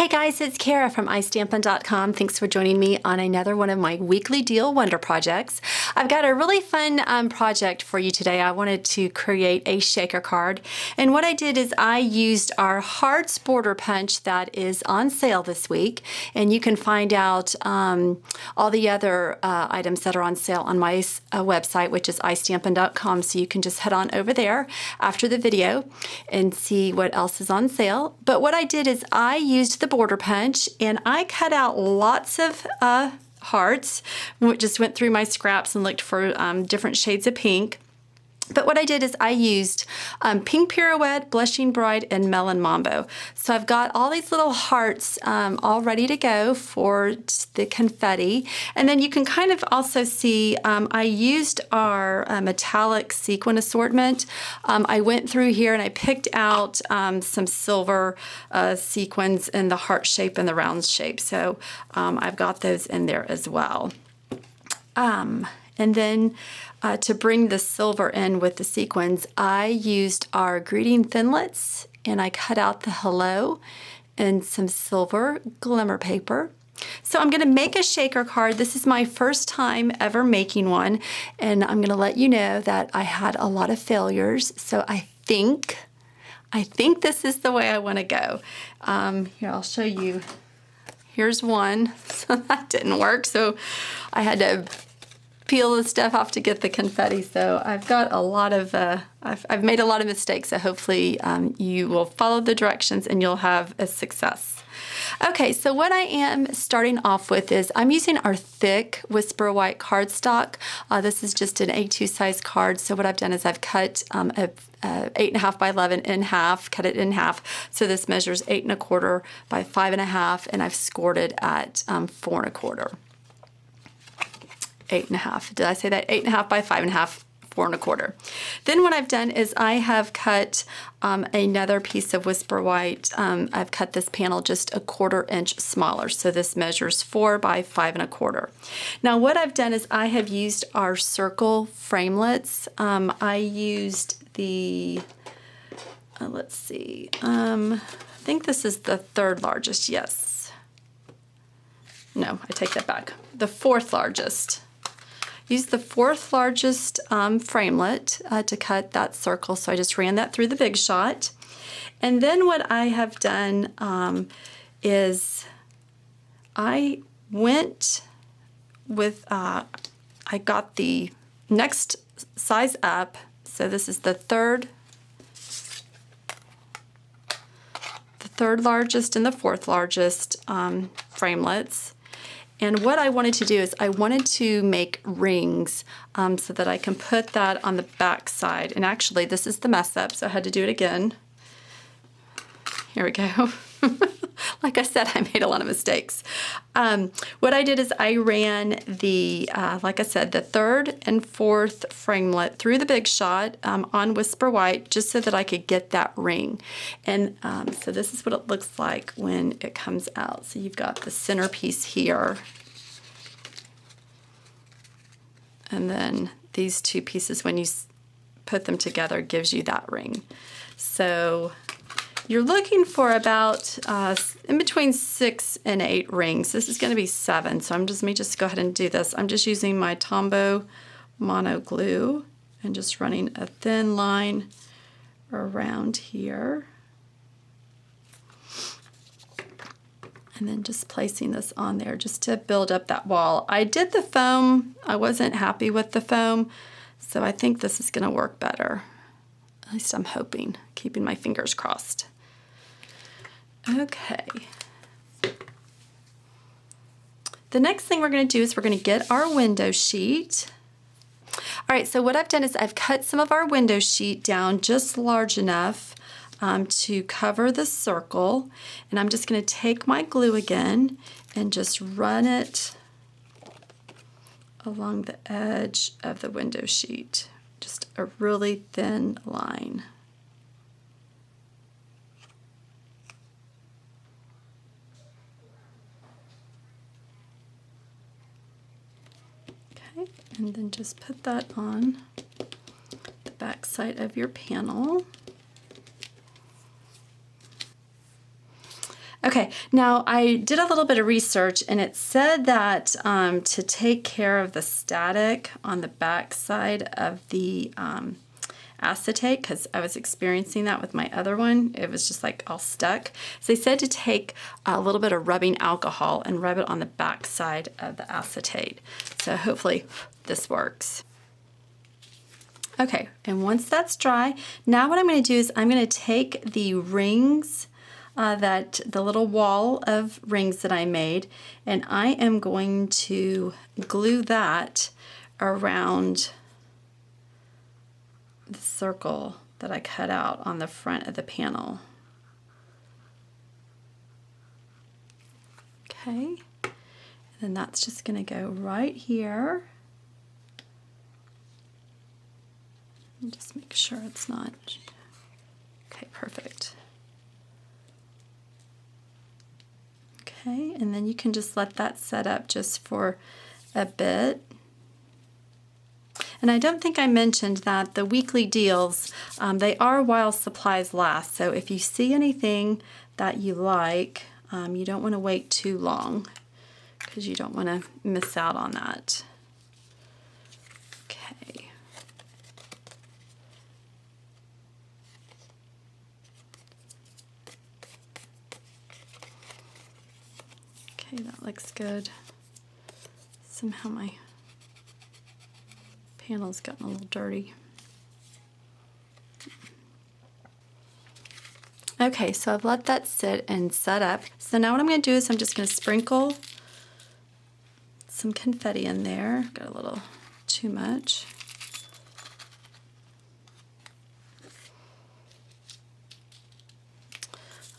Hey guys, it's Kara from iStampin.com. Thanks for joining me on another one of my weekly deal wonder projects. I've got a really fun project for you today. I wanted to create a shaker card, and what I did is I used our Hearts border punch that is on sale this week, and you can find out all the other items that are on sale on my website, which is iStampin.com, so you can just head on over there after the video and see what else is on sale. But what I did is I used the border punch and I cut out lots of hearts. Just went through my scraps and looked for different shades of pink. But what I did is I used Pink Pirouette, Blushing Bride, and Melon Mambo. So I've got all these little hearts all ready to go for the confetti. And then you can kind of also see I used our metallic sequin assortment. I went through here and I picked out some silver sequins in the heart shape and the round shape. So I've got those in there as well. And then to bring the silver in with the sequins, I used our greeting thinlits and I cut out the hello and some silver glimmer paper. So I'm going to make a shaker card. This is my first time ever making one, and I'm going to let you know that I had a lot of failures. So I think this is the way I want to go. Here, I'll show you. Here's one. So that didn't work. So I had to peel the stuff off to get the confetti. So I've got a lot of, I've made a lot of mistakes. So hopefully you will follow the directions and you'll have a success. Okay, so what I am starting off with is I'm using our thick Whisper White cardstock. This is just an A2 size card. So what I've done is I've cut a 8.5 by 11 in half, cut it in half. So this measures 8 1/4 by 5 1/2, and I've scored it at 4 1/4. 8 1/2. Did I say that? 8 1/2 by 5 1/2, 4 1/4. Then what I've done is I have cut another piece of Whisper White. I've cut this panel just 1/4 inch smaller. So this measures 4 by 5 1/4. Now what I've done is I have used our circle framelits. I used the, let's see, I think this is the 3rd largest. Yes. No, I take that back. The 4th largest. Use the 4th largest framelit to cut that circle. So I just ran that through the Big Shot. And then what I have done is I went with, I got the next size up. So this is the 3rd largest and the 4th largest framelits. And what I wanted to do is I wanted to make rings so that I can put that on the back side. And actually, this is the mess up, so I had to do it again. Here we go. Like I said, I made a lot of mistakes. What I did is I ran the, like I said, the 3rd and 4th framelit through the Big Shot on Whisper White just so that I could get that ring. And so this is what it looks like when it comes out. So you've got the centerpiece here. And then these two pieces, when you put them together, gives you that ring. So you're looking for about in between 6 and 8 rings. This is going to be 7, so let me just go ahead and do this. I'm just using my Tombow mono glue and just running a thin line around here. And then just placing this on there just to build up that wall. I did the foam. I wasn't happy with the foam, so I think this is going to work better. At least I'm hoping, keeping my fingers crossed. Okay. The next thing we're going to do is we're going to get our window sheet. All right, so what I've done is I've cut some of our window sheet down just large enough to cover the circle. And I'm just going to take my glue again and just run it along the edge of the window sheet. Just a really thin line. Okay, and then just put that on the back side of your panel. Okay, now I did a little bit of research and it said that to take care of the static on the back side of the acetate, because I was experiencing that with my other one, it was just like all stuck. So they said to take a little bit of rubbing alcohol and rub it on the back side of the acetate. So hopefully this works. Okay, and once that's dry, now what I'm going to do is I'm going to take the rings, the little wall of rings that I made, and I am going to glue that around the circle that I cut out on the front of the panel. Okay, and then that's just going to go right here. And just make sure it's not. Okay, perfect. Okay, and then you can just let that set up just for a bit. And I don't think I mentioned that the weekly deals, they are while supplies last. So if you see anything that you like, you don't want to wait too long because you don't want to miss out on that. Okay. Okay, that looks good. Somehow my panel's gotten a little dirty. Okay, so I've let that sit and set up. So now what I'm going to do is I'm just going to sprinkle some confetti in there. Got a little too much.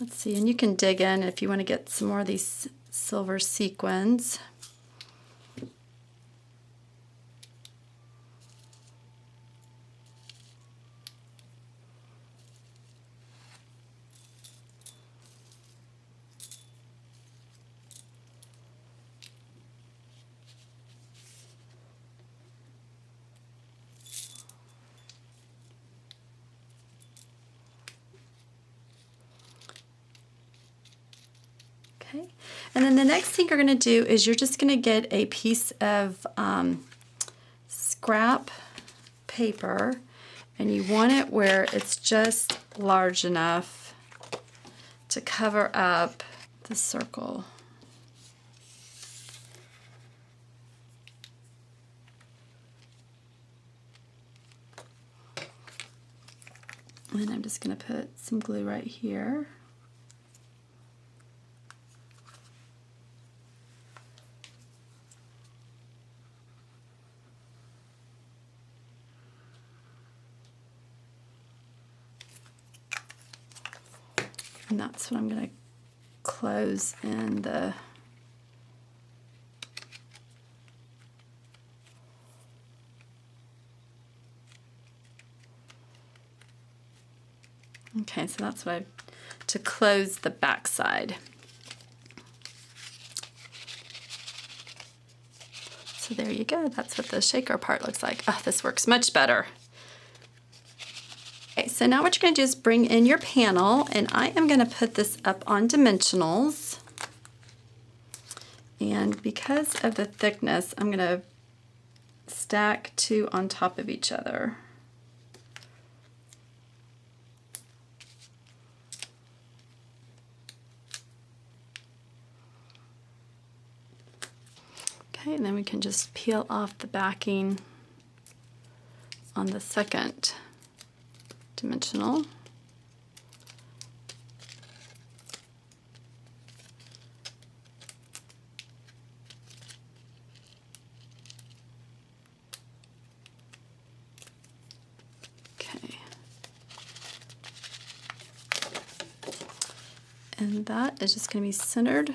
Let's see, and you can dig in if you want to get some more of these silver sequins. Okay, and then the next thing you're going to do is you're just going to get a piece of scrap paper, and you want it where it's just large enough to cover up the circle. And I'm just going to put some glue right here. And that's what I'm going to close in the okay, so that's what to close the back side. So there you go. That's what the shaker part looks like. Oh, this works much better. Okay, so now what you're going to do is bring in your panel, and I am going to put this up on dimensionals. And because of the thickness, I'm going to stack two on top of each other. Okay, and then we can just peel off the backing on the second dimensional. Okay. And that is just going to be centered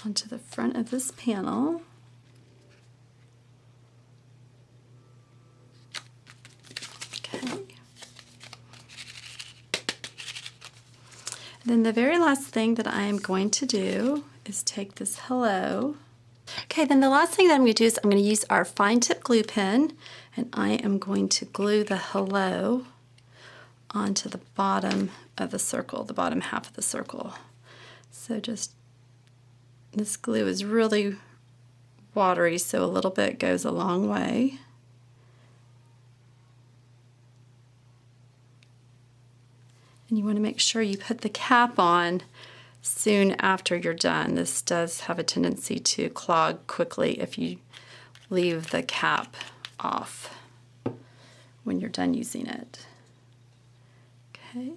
onto the front of this panel. Then the very last thing that I am going to do is take this hello. Okay, then the last thing that I'm going to do is I'm going to use our fine tip glue pen, and I am going to glue the hello onto the bottom of the circle, the bottom half of the circle. So just, this glue is really watery, so a little bit goes a long way. And you want to make sure you put the cap on soon after you're done. This does have a tendency to clog quickly if you leave the cap off when you're done using it. Okay.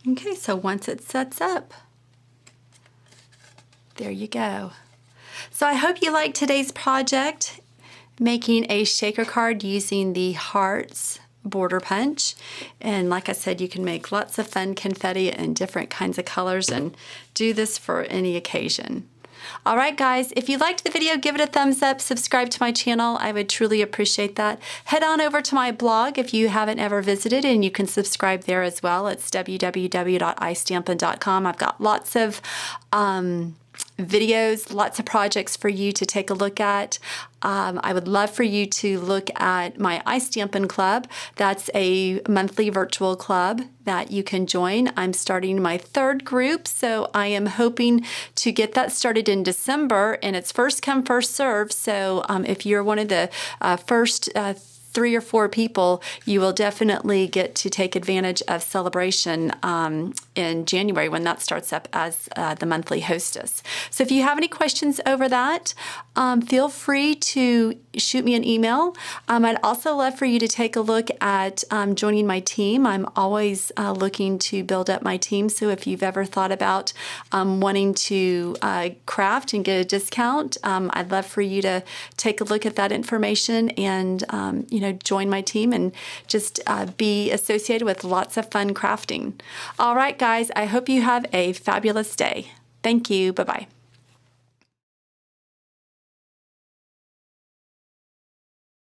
Okay, so once it sets up, there you go. So I hope you liked today's project, making a shaker card using the hearts border punch. And like I said, you can make lots of fun confetti in different kinds of colors and do this for any occasion. All right, guys, if you liked the video, give it a thumbs up, subscribe to my channel. I would truly appreciate that. Head on over to my blog if you haven't ever visited, and you can subscribe there as well. It's www.istampin.com. I've got lots of videos, lots of projects for you to take a look at. I would love for you to look at my Stampin Club. That's a monthly virtual club that you can join. I'm starting my 3rd group, so I am hoping to get that started in December, and it's first come, first serve. So if you're one of the first 3 or 4 people, you will definitely get to take advantage of celebration in January when that starts up as the monthly hostess. So if you have any questions over that, feel free to shoot me an email. I'd also love for you to take a look at joining my team. I'm always looking to build up my team, so if you've ever thought about wanting to craft and get a discount, I'd love for you to take a look at that information and join my team and just be associated with lots of fun crafting. All right, guys, I hope you have a fabulous day. Thank you. Bye-bye.